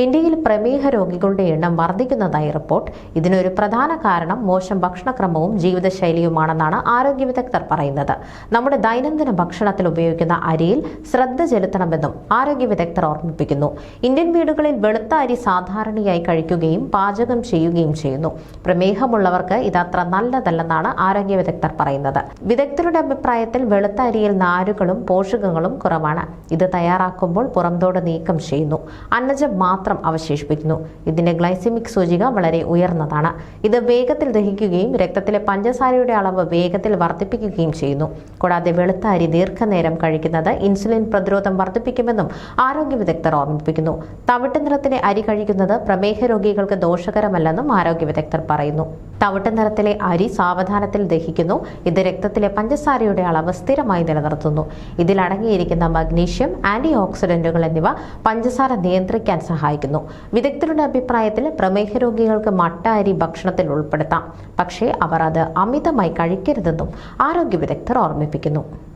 ഇന്ത്യയിൽ പ്രമേഹ രോഗികളുടെ എണ്ണം വർദ്ധിക്കുന്നതായി റിപ്പോർട്ട്. ഇതിനൊരു പ്രധാന കാരണം മോശം ഭക്ഷണക്രമവും ജീവിതശൈലിയുമാണെന്നാണ് ആരോഗ്യ വിദഗ്ധർ പറയുന്നത്. നമ്മുടെ ദൈനംദിന ഭക്ഷണത്തിൽ ഉപയോഗിക്കുന്ന അരിയിൽ ശ്രദ്ധ ചെലുത്തണമെന്നും ആരോഗ്യ വിദഗ്ധർ ഓർമ്മിപ്പിക്കുന്നു. ഇന്ത്യൻ വീടുകളിൽ വെളുത്ത അരി സാധാരണയായി കഴിക്കുകയും പാചകം ചെയ്യുകയും ചെയ്യുന്നു. പ്രമേഹമുള്ളവർക്ക് ഇതത്ര നല്ലതല്ലെന്നാണ് ആരോഗ്യ വിദഗ്ധർ പറയുന്നത്. വിദഗ്ധരുടെ അഭിപ്രായത്തിൽ വെളുത്ത അരിയിൽ നാരുകളും പോഷകങ്ങളും കുറവാണ്. ഇത് തയ്യാറാക്കുമ്പോൾ പുറംതോട് നീക്കം ചെയ്യുന്നു, അന്നജം മാത്രം അവശേഷിപ്പിക്കുന്നു. ഇതിന്റെ ഗ്ലൈസെമിക് സൂചിക വളരെ ഉയർന്നതാണ്. ഇത് വേഗത്തിൽ ദഹിക്കുകയും രക്തത്തിലെ പഞ്ചസാരയുടെ അളവ് വേഗത്തിൽ വർദ്ധിപ്പിക്കുകയും ചെയ്യുന്നു. കൂടാതെ വെളുത്ത അരി ദീർഘനേരം കഴിക്കുന്നത് ഇൻസുലിൻ പ്രതിരോധം വർദ്ധിപ്പിക്കുമെന്നും ആരോഗ്യ വിദഗ്ധർ ഓർമ്മിപ്പിക്കുന്നു. തവിട്ട് നിറത്തിലെ അരി കഴിക്കുന്നത് പ്രമേഹ രോഗികൾക്ക് ദോഷകരമല്ലെന്നും ആരോഗ്യ വിദഗ്ധർ പറയുന്നു. തവിട്ട് നിറത്തിലെ അരി സാവധാനത്തിൽ ദഹിക്കുന്നു. ഇത് രക്തത്തിലെ പഞ്ചസാരയുടെ അളവ് സ്ഥിരമായി നിലനിർത്തുന്നു. ഇതിൽ അടങ്ങിയിരിക്കുന്ന മഗ്നീഷ്യം, ആന്റി ഓക്സിഡന്റുകൾ എന്നിവ പഞ്ചസാര നിയന്ത്രിക്കാൻ സഹായിക്കുന്നു. വിദഗ്ധരുടെ അഭിപ്രായത്തിൽ പ്രമേഹ രോഗികൾക്ക് മട്ട അരി ഭക്ഷണത്തിൽ ഉൾപ്പെടുത്താം, പക്ഷേ അവർ അത് അമിതമായി കഴിക്കരുതെന്നും ആരോഗ്യ വിദഗ്ധർ ഓർമ്മിപ്പിക്കുന്നു.